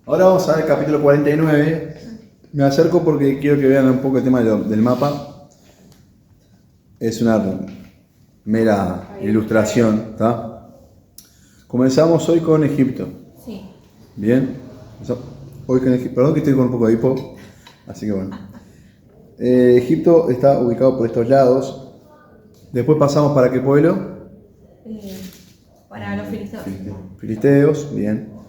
Ahora vamos a ver el capítulo 49. Me acerco porque quiero que vean un poco el tema del mapa. Es una mera ilustración, ¿está? Comenzamos hoy con Egipto. Sí. Bien. Hoy con Egipto. Perdón que estoy con un poco de hipo. Así que bueno. Egipto está ubicado por estos lados. Después pasamos para qué pueblo. Para los filisteos. Filisteos, bien.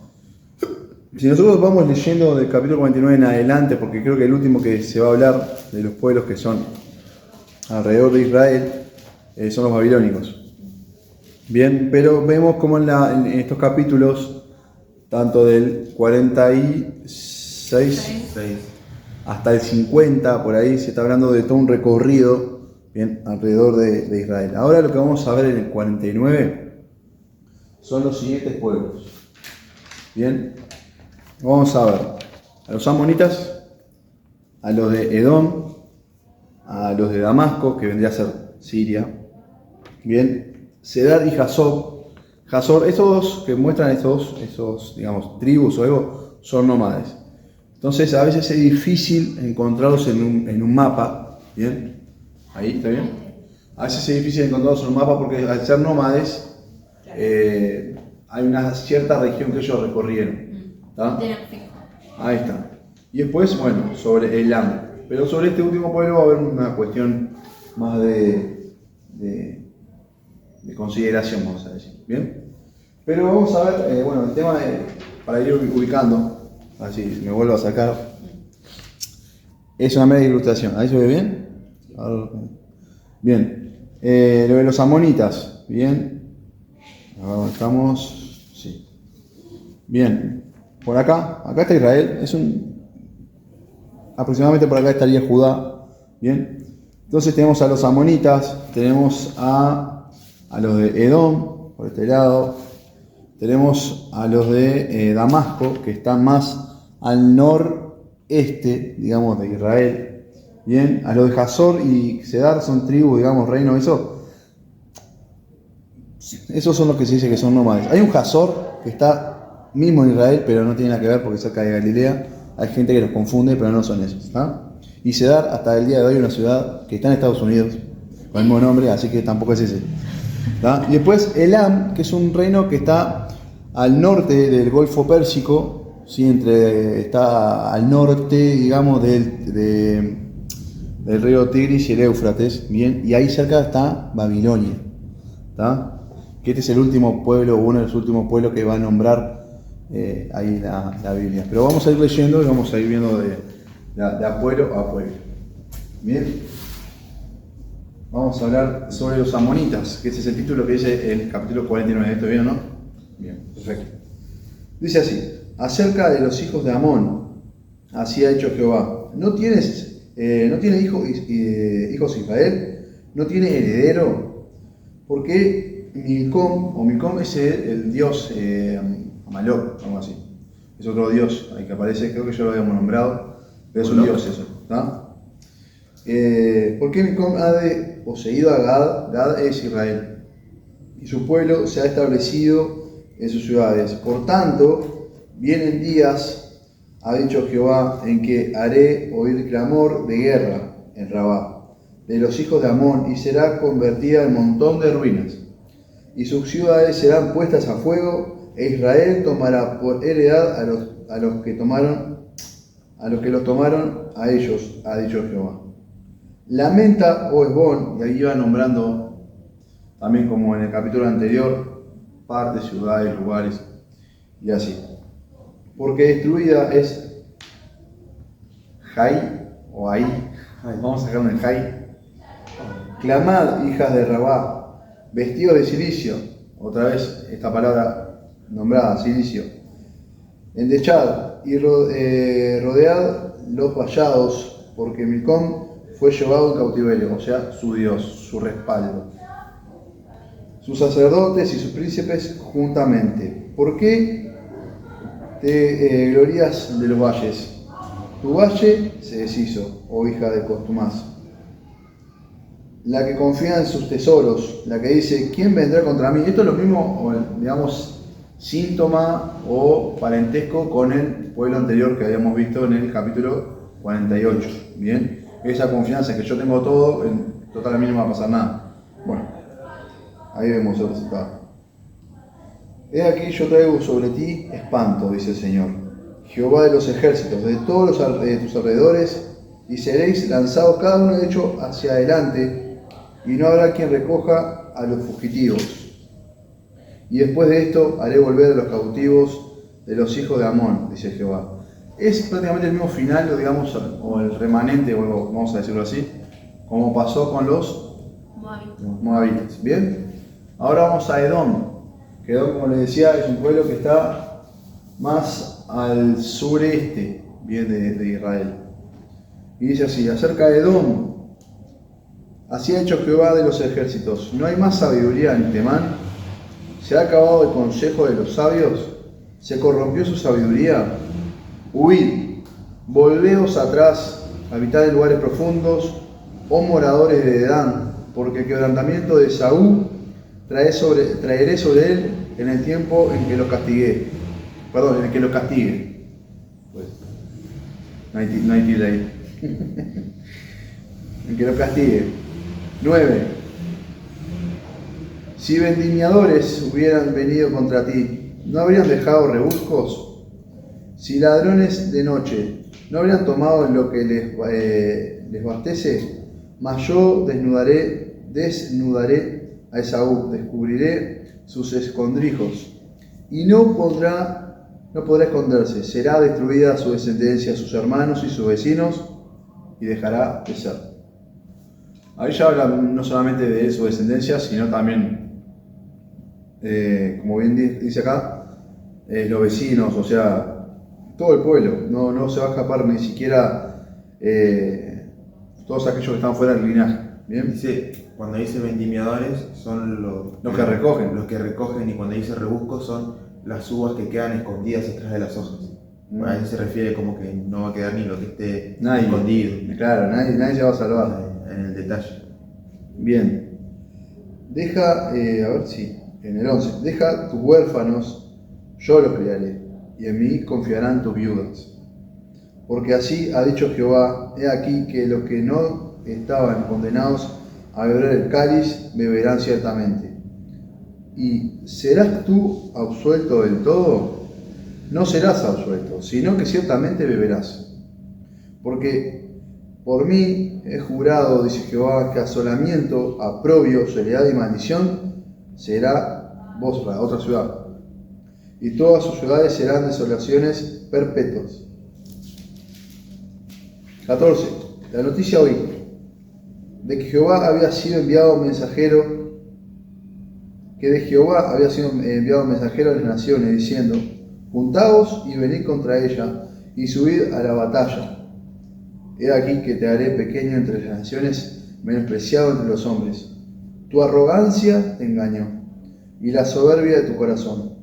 Si nosotros vamos leyendo del capítulo 49 en adelante, porque creo que el último que se va a hablar de los pueblos que son alrededor de Israel son los babilónicos. Bien, pero vemos como en estos capítulos, tanto del 46 hasta el 50, por ahí se está hablando de todo un recorrido, bien, alrededor de Israel. Ahora lo que vamos a ver en el 49 son los siguientes pueblos. Bien, vamos a ver a los amonitas, a los de Edom, a los de Damasco, que vendría a ser Siria. Bien, Cedar y Hazor. Esos dos que muestran esos digamos, tribus o algo, son nómades. Entonces a veces es difícil encontrarlos en un mapa. Bien, ahí está bien. A veces es difícil encontrarlos en un mapa porque al ser nómades hay una cierta región que ellos recorrieron. ¿Está? Ahí está. Y después, bueno, sobre Elam. Pero sobre este último pueblo va a haber una cuestión más de consideración, vamos a decir. ¿Bien? Pero vamos a ver, bueno, el tema para ir ubicando, así me vuelvo a sacar, es una mera ilustración. ¿Ahí se ve bien? Bien. Lo de los amonitas, ¿bien? Ahora estamos, sí. Bien. Por acá está Israel, aproximadamente por acá estaría Judá, ¿bien? Entonces tenemos a los amonitas, tenemos a los de Edom, por este lado, tenemos a los de Damasco, que están más al noreste, digamos, de Israel, ¿bien? A los de Hazor y Cedar son tribus, digamos, reino, esos son los que se dice que son nómades. Hay un Hazor que está mismo en Israel, pero no tiene nada que ver porque cerca de Galilea. Hay gente que los confunde, pero no son esos. ¿Está? Y Cedar, hasta el día de hoy, una ciudad que está en Estados Unidos, con el mismo nombre, así que tampoco es ese. ¿Está? Y después Elam, que es un reino que está al norte del Golfo Pérsico, ¿sí? Está al norte, digamos, del río Tigris y el Éufrates, ¿bien? Y ahí cerca está Babilonia. ¿Está? Que este es el último pueblo, uno de los últimos pueblos que va a nombrar ahí la Biblia. Pero vamos a ir leyendo y vamos a ir viendo de pueblo a pueblo. Bien. Vamos a hablar sobre los amonitas, que ese es el título que dice el capítulo 49. ¿Esto bien o no? Bien, perfecto. Dice así: acerca de los hijos de Amón, así ha hecho Jehová. ¿No tiene hijos Israel? ¿No tiene heredero? Porque Milcom es el dios Amalok, algo así. Es otro dios ahí que aparece, creo que ya lo habíamos nombrado, pero es un dios eso, ¿está? ¿Por qué Milcom ha poseído a Gad? Gad es Israel, y su pueblo se ha establecido en sus ciudades. Por tanto, vienen días, ha dicho Jehová, en que haré oír clamor de guerra en Rabá, de los hijos de Amón, y será convertida en montón de ruinas, y sus ciudades serán puestas a fuego, e Israel tomará por heredad a los que los tomaron a ellos, ha dicho Jehová. Lamenta, oh Hesbón, y ahí iba nombrando, también como en el capítulo anterior, partes, ciudades, lugares, y así. Porque destruida es Jai, o ahí, vamos a sacar un Jai. Clamad, hijas de Rabá, vestidos de silicio, otra vez esta palabra nombrada, silicio. Endechad y rodead los vallados, porque Milcom fue llevado en cautiverio, o sea, su Dios, su respaldo. Sus sacerdotes y sus príncipes juntamente. ¿Por qué te glorías de los valles? Tu valle se deshizo, oh hija de Costumás. La que confía en sus tesoros, la que dice, ¿quién vendrá contra mí? Esto es lo mismo, digamos, síntoma o parentesco con el pueblo anterior que habíamos visto en el capítulo 48. Bien, esa confianza que yo tengo todo, en total a mí no me va a pasar nada. Bueno, ahí vemos el resultado. He aquí yo traigo sobre ti espanto, dice el Señor, Jehová de los ejércitos, de todos de tus alrededores, y seréis lanzados cada uno de ellos hacia adelante, y no habrá quien recoja a los fugitivos. Y después de esto haré volver a los cautivos de los hijos de Amón, dice Jehová. Es prácticamente el mismo final, digamos, o el remanente, o vamos a decirlo así, como pasó con los moabitas. Bien, ahora vamos a Edom. Que Edom, como les decía, es un pueblo que está más al sureste, bien, de Israel. Y dice así, acerca de Edom, así ha hecho Jehová de los ejércitos, no hay más sabiduría en Temán. ¿Se ha acabado el consejo de los sabios? ¿Se corrompió su sabiduría? Huid, volveos atrás, habitad en lugares profundos, oh moradores de Edán, porque el quebrantamiento de Saúl traeré sobre él en el tiempo en que lo castigué. Perdón, en el que lo castigue. Pues, no hay delay. En que lo castigue. 9. Si vendimiadores hubieran venido contra ti, ¿no habrían dejado rebuscos? Si ladrones de noche, ¿no habrían tomado lo que les bastece? Mas yo desnudaré a Esaú, descubriré sus escondrijos, y no podrá esconderse. Será destruida su descendencia, sus hermanos y sus vecinos, y dejará de ser. Ahí ya habla no solamente de su descendencia, sino también, como bien dice acá, los vecinos, o sea, todo el pueblo. No se va a escapar ni siquiera todos aquellos que están fuera del linaje. ¿Bien? Dice, cuando dice vendimiadores son los que recogen. Los que recogen, y cuando dice rebuscos son las uvas que quedan escondidas atrás de las hojas. A eso se refiere como que no va a quedar ni lo que esté escondido. Claro, nadie se va a salvar. En el detalle. Bien. Deja, en el 11. Deja tus huérfanos, yo los criaré, y en mí confiarán tus viudas. Porque así ha dicho Jehová, he aquí que los que no estaban condenados a beber el cáliz, beberán ciertamente. ¿Y serás tú absuelto del todo? No serás absuelto, sino que ciertamente beberás. Porque por mí he jurado, dice Jehová, que asolamiento, aprobio, soledad y maldición será Bosra, otra ciudad. Y todas sus ciudades serán desolaciones perpetuas. 14. La noticia hoy de que Jehová había sido enviado mensajero, a las naciones, diciendo, juntaos y venid contra ella, y subid a la batalla. He aquí que te haré pequeño entre las naciones, menospreciado entre los hombres. Tu arrogancia te engañó, y la soberbia de tu corazón.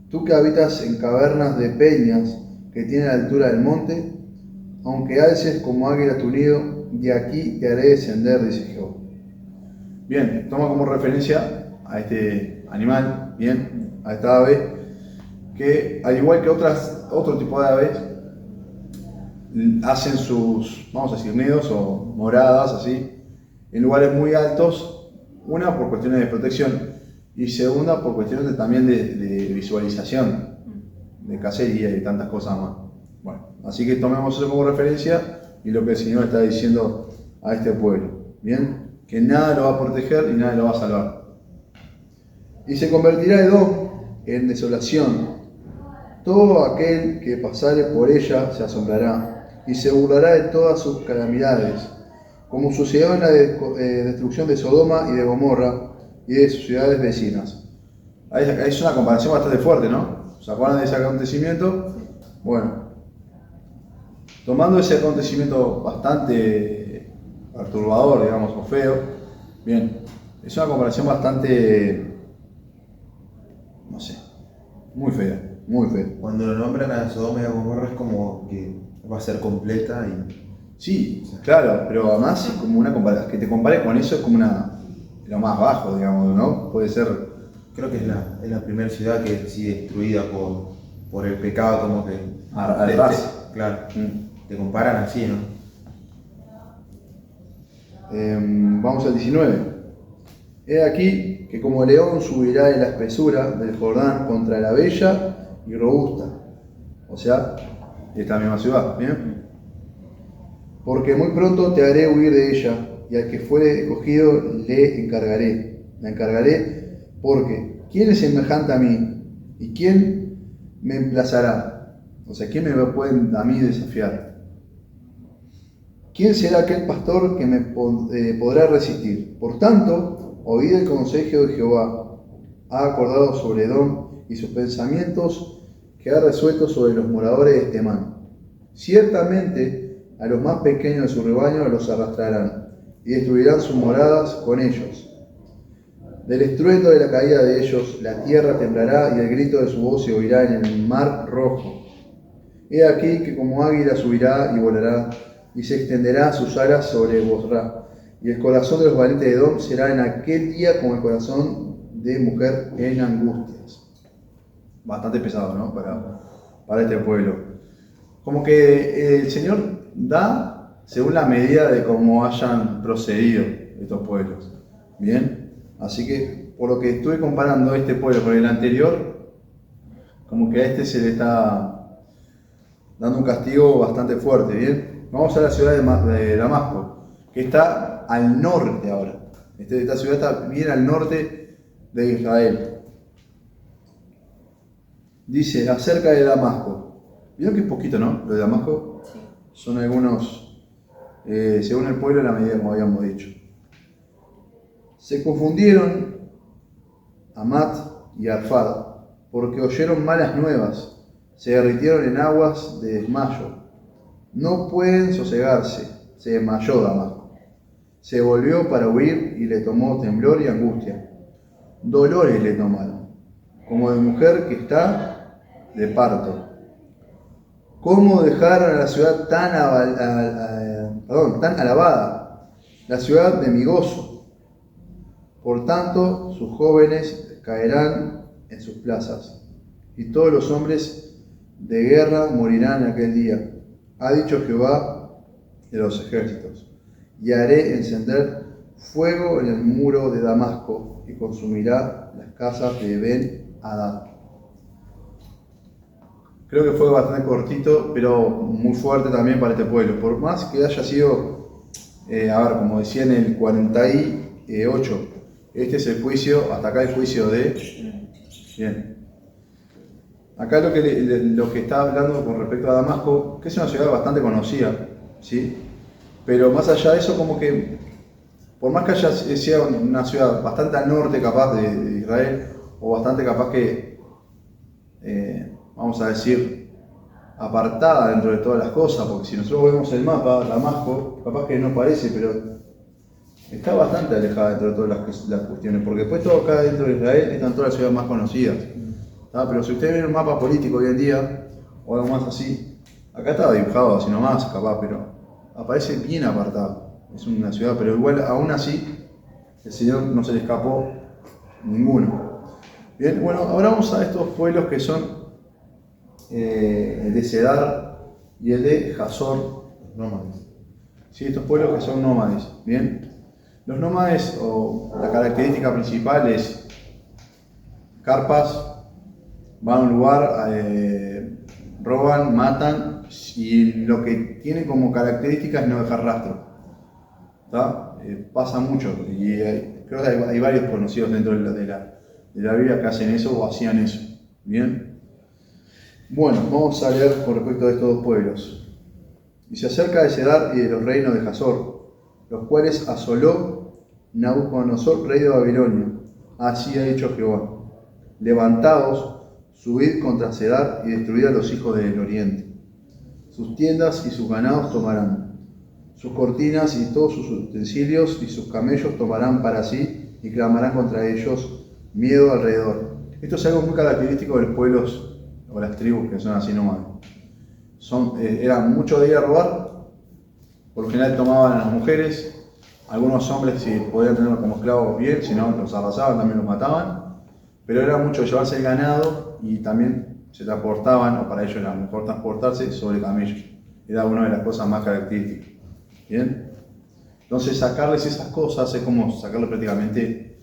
Tú que habitas en cavernas de peñas, que tienen la altura del monte, aunque alces como águila tu nido, de aquí te haré descender, dice Jehová. Bien, toma como referencia a este animal, bien, a esta ave, que al igual que otro tipo de aves, hacen sus, vamos a decir, nidos o moradas, así, en lugares muy altos, una por cuestiones de protección y segunda por cuestiones también de visualización, de cacería y tantas cosas más. Bueno, así que tomemos eso como referencia y lo que el Señor está diciendo a este pueblo, ¿bien? Que nada lo va a proteger y nada lo va a salvar. Y se convertirá Edom en desolación. Todo aquel que pasare por ella se asombrará y se burlará de todas sus calamidades, como sucedió en la destrucción de Sodoma y de Gomorra y de sus ciudades vecinas. Ahí es una comparación bastante fuerte, ¿no? ¿Se acuerdan de ese acontecimiento? Bueno, tomando ese acontecimiento bastante perturbador, digamos, o feo, bien, es una comparación bastante, no sé, muy fea, muy fea. Cuando lo nombran a Sodoma y a Gomorra es como que va a ser completa y... Sí, claro, pero además como una comparación, que te compares con eso es como lo más bajo, digamos, ¿no? Puede ser Creo que es la primera ciudad que es así destruida por el pecado, como que... Claro, te comparan así, ¿no? Vamos al 19. He aquí que como león subirá de la espesura del Jordán contra la bella y robusta. O sea, esta misma ciudad, ¿bien? Porque muy pronto te haré huir de ella, y al que fuere escogido la encargaré, porque ¿quién es semejante a mí? ¿Y quién me emplazará? O sea, ¿quién me puede a mí desafiar? ¿Quién será aquel pastor que me podrá resistir? Por tanto, oíd el consejo de Jehová. Ha acordado sobre Edom y sus pensamientos que ha resuelto sobre los moradores de Temán. Ciertamente, a los más pequeños de su rebaño los arrastrarán y destruirán sus moradas con ellos. Del estruendo de la caída de ellos, la tierra temblará y el grito de su voz se oirá en el mar rojo. He aquí que como águila subirá y volará, y se extenderá sus alas sobre Bosra, y el corazón de los valientes de Edom será en aquel día como el corazón de mujer en angustias. Bastante pesado, ¿no? Para este pueblo. Como que el Señor da según la medida de cómo hayan procedido estos pueblos. Bien, así que por lo que estuve comparando este pueblo con el anterior, como que a este se le está dando un castigo bastante fuerte. Bien, vamos a la ciudad de Damasco, que está al norte ahora. Esta ciudad está bien al norte de Israel. Dice acerca de Damasco. ¿Vieron que es poquito, no? Lo de Damasco. Sí. Son algunos, según el pueblo, la medida como habíamos dicho. Se confundieron Amat y Arfad, porque oyeron malas nuevas, se derritieron en aguas de desmayo. No pueden sosegarse, se desmayó Damasco. Se volvió para huir y le tomó temblor y angustia. Dolores le tomaron, como de mujer que está de parto. ¿Cómo dejaron a la ciudad tan alabada, la ciudad de mi gozo? Por tanto, sus jóvenes caerán en sus plazas, y todos los hombres de guerra morirán en aquel día. Ha dicho Jehová de los ejércitos, y haré encender fuego en el muro de Damasco, y consumirá las casas de Ben-Hadad. Creo que fue bastante cortito, pero muy fuerte también para este pueblo. Por más que haya sido, como decía en el 48, este es el juicio, hasta acá el juicio de... Bien. Acá lo que está hablando con respecto a Damasco, que es una ciudad bastante conocida, ¿sí? Pero más allá de eso, como que, por más que sea una ciudad bastante al norte capaz de Israel, o bastante capaz que... vamos a decir, apartada dentro de todas las cosas, porque si nosotros vemos el mapa, Damasco, capaz que no parece, pero está bastante alejada dentro de todas las cuestiones, porque después todo acá dentro de Israel están todas las ciudades más conocidas. Pero si ustedes ven un mapa político hoy en día, o algo más así, acá estaba dibujado así nomás, capaz, pero aparece bien apartado. Es una ciudad, pero igual, aún así, el Señor no se le escapó ninguno. Bien, bueno, ahora vamos a estos pueblos que son el de Cedar y el de Hazor, nómades. ¿Sí? Estos pueblos que son nómades. Bien, los nómades, o la característica principal es carpas, van a un lugar, roban, matan, y lo que tienen como característica es no dejar rastro. Pasa mucho, y creo que hay varios conocidos dentro de la Biblia que hacen eso o hacían eso. Bien. Bueno, vamos a leer con respecto a estos dos pueblos. Y se acerca de Cedar y de los reinos de Hazor, los cuales asoló Nabucodonosor, rey de Babilonia. Así ha dicho Jehová: levantaos, subid contra Cedar y destruid a los hijos del oriente. Sus tiendas y sus ganados tomarán, sus cortinas y todos sus utensilios y sus camellos tomarán para sí y clamarán contra ellos miedo alrededor. Esto es algo muy característico de los pueblos o las tribus que son así nómadas. Eran mucho de ir a robar, por lo general tomaban a las mujeres, algunos hombres si podían tenerlos como esclavos bien, si no los arrasaban, también los mataban, pero era mucho llevarse el ganado y también se transportaban, o para ellos era mejor transportarse sobre camellos. Era una de las cosas más características. ¿Bien? Entonces sacarles esas cosas es como sacarles prácticamente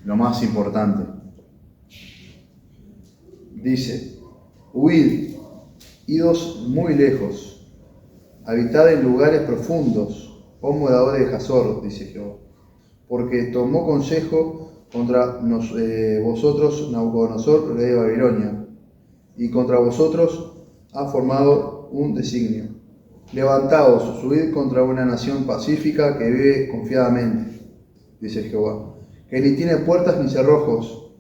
lo más importante. Dice, huid, idos muy lejos, habitad en lugares profundos, oh moradores de Hazor, dice Jehová, porque tomó consejo contra vosotros Nabucodonosor, rey de Babilonia, y contra vosotros ha formado un designio. Levantaos, subid contra una nación pacífica que vive confiadamente, dice Jehová, que ni tiene puertas ni cerrojos,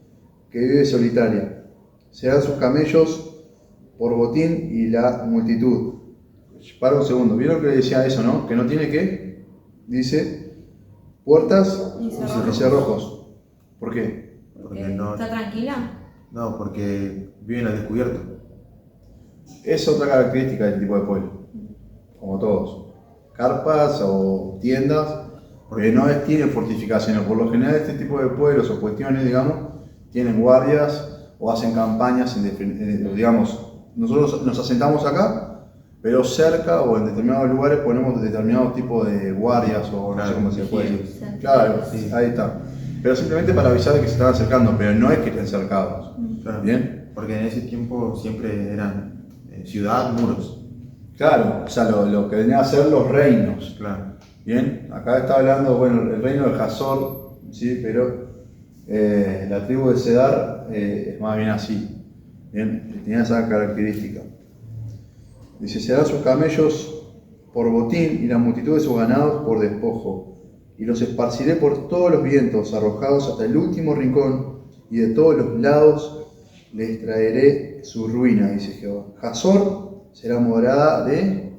que vive solitaria. Serán sus camellos por botín y la multitud. Para un segundo, ¿vieron que le decía eso, no? Que no tiene ¿qué? Dice, puertas Y y cerrojos. ¿Por qué? Porque no, ¿Está tranquila? no, porque viven al descubierto. Es otra característica del tipo de pueblo, como todos. Carpas o tiendas, porque no tienen fortificaciones. Por lo general este tipo de pueblos o cuestiones, digamos, tienen guardias o hacen campañas, digamos, nosotros nos asentamos acá, pero cerca o en determinados lugares ponemos determinados tipos de guardias o no sé cómo se puede decir. Claro, sí, ahí está. Pero simplemente para avisar de que se están acercando, pero no es que estén cercados. Claro. ¿Bien? Porque en ese tiempo siempre eran ciudad, muros. Claro, o sea, lo que venían a ser los reinos. Claro. Bien, acá está hablando, bueno, el reino de Hazor, sí, pero la tribu de Cedar es más bien así. Bien, tenía esa característica. Dice, serán sus camellos por botín y la multitud de sus ganados por despojo. Y los esparciré por todos los vientos, arrojados hasta el último rincón, y de todos los lados les traeré su ruina, dice Jehová. Hazor será morada de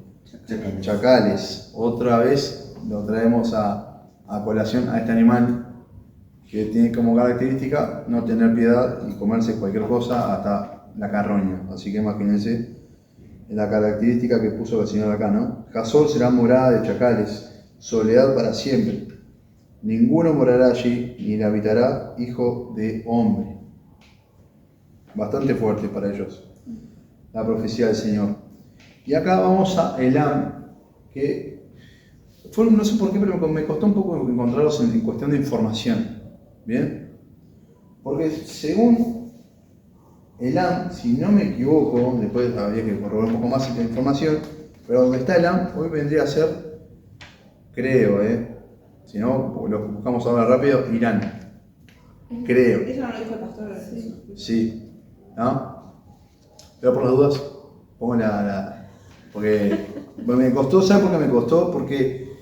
chacales. Otra vez lo traemos a colación a este animal que tiene como característica no tener piedad y comerse cualquier cosa hasta la carroña. Así que imagínense la característica que puso el Señor acá, ¿no? Hazor será morada de chacales, soledad para siempre. Ninguno morará allí, ni la habitará hijo de hombre. Bastante fuerte para ellos, la profecía del Señor. Y acá vamos a Elam, que no sé por qué, pero me costó un poco encontrarlos en cuestión de información. ¿Bien? Porque según Elam, si no me equivoco, después habría que corroborar un poco más esta información, pero donde está Elam, hoy vendría a ser, creo, si no, lo buscamos ahora rápido, Irán. Creo. Eso no lo dijo el pastor. Sí. ¿No? Pero por las dudas, pongo porque me costó, ¿sabes por qué me costó? Porque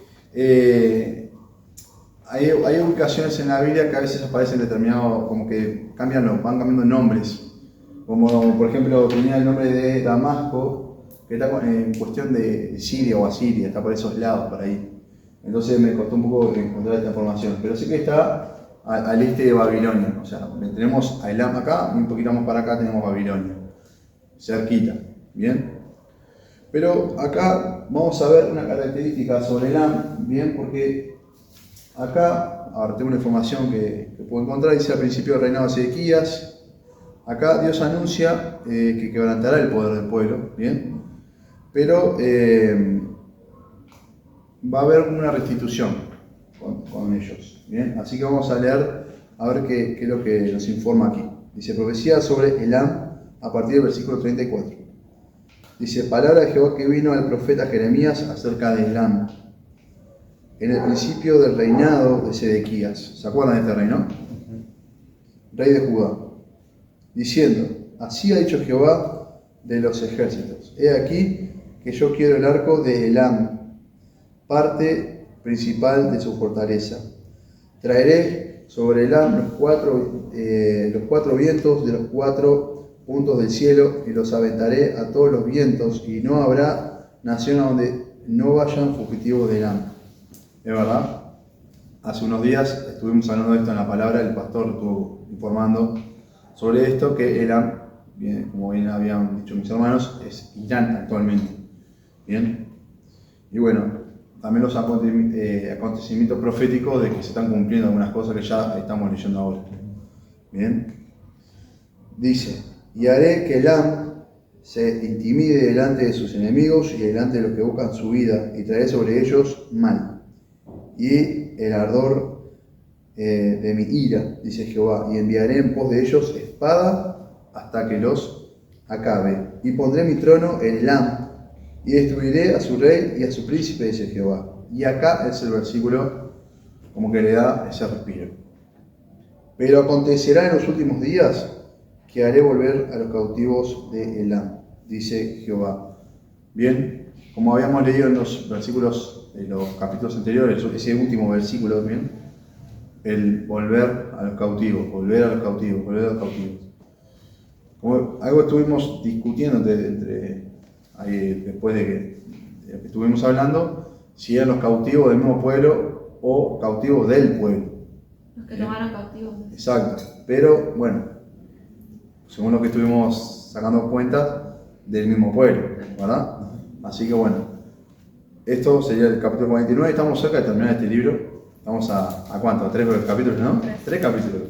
hay ubicaciones en la Biblia que a veces aparecen determinados, como que van cambiando nombres. Como por ejemplo tenía el nombre de Damasco, que está en cuestión de Siria o Asiria, está por esos lados, por ahí. Entonces me costó un poco encontrar esta información. Pero sí que está al este de Babilonia. O sea, tenemos a Elam acá y un poquito más para acá tenemos Babilonia. Cerquita. ¿Bien? Pero acá vamos a ver una característica sobre Elam, ¿bien? Porque acá, ahora tengo una información que puedo encontrar, dice al principio del reinado de Ezequías, acá Dios anuncia que quebrantará el poder del pueblo, ¿bien? Pero va a haber una restitución con ellos, ¿bien? Así que vamos a leer a ver qué es lo que nos informa aquí. Dice, profecía sobre Elam a partir del versículo 34. Dice, palabra de Jehová que vino al profeta Jeremías acerca de Elam, en el principio del reinado de Sedequías. ¿Se acuerdan de este rey, no? Rey de Judá. Diciendo, así ha dicho Jehová de los ejércitos. He aquí que yo quiero el arco de Elam, parte principal de su fortaleza. Traeré sobre Elam los cuatro vientos de los 4 puntos del cielo y los aventaré a todos los vientos y no habrá nación a donde no vayan fugitivos de Elam. Es verdad, hace unos días estuvimos hablando de esto en la palabra, el pastor estuvo informando sobre esto, que Elam, bien, como bien habían dicho mis hermanos, es Irán actualmente. Bien, y bueno, también los acontecimientos proféticos de que se están cumpliendo algunas cosas que ya estamos leyendo ahora. Bien, dice, y haré que Elam se intimide delante de sus enemigos y delante de los que buscan su vida, y traeré sobre ellos mal. Y el ardor de mi ira, dice Jehová, y enviaré en pos de ellos espada hasta que los acabe. Y pondré mi trono en Elam, y destruiré a su rey y a su príncipe, dice Jehová. Y acá es el versículo como que le da ese respiro. Pero acontecerá en los últimos días que haré volver a los cautivos de Elam, dice Jehová. Bien, como habíamos leído en los versículos de los capítulos anteriores, ese último versículo, bien, el volver a los cautivos, volver a los cautivos, volver a los cautivos. Como algo estuvimos discutiendo ahí, después de lo que estuvimos hablando, si eran los cautivos del mismo pueblo o cautivos del pueblo. Los que tomaron cautivos. Exacto, pero bueno, según lo que estuvimos sacando cuenta, del mismo pueblo, ¿verdad? Así que bueno, esto sería el capítulo 49, estamos cerca de terminar este libro. Estamos a ¿cuánto? ¿A 3 capítulos, no? 3 capítulos.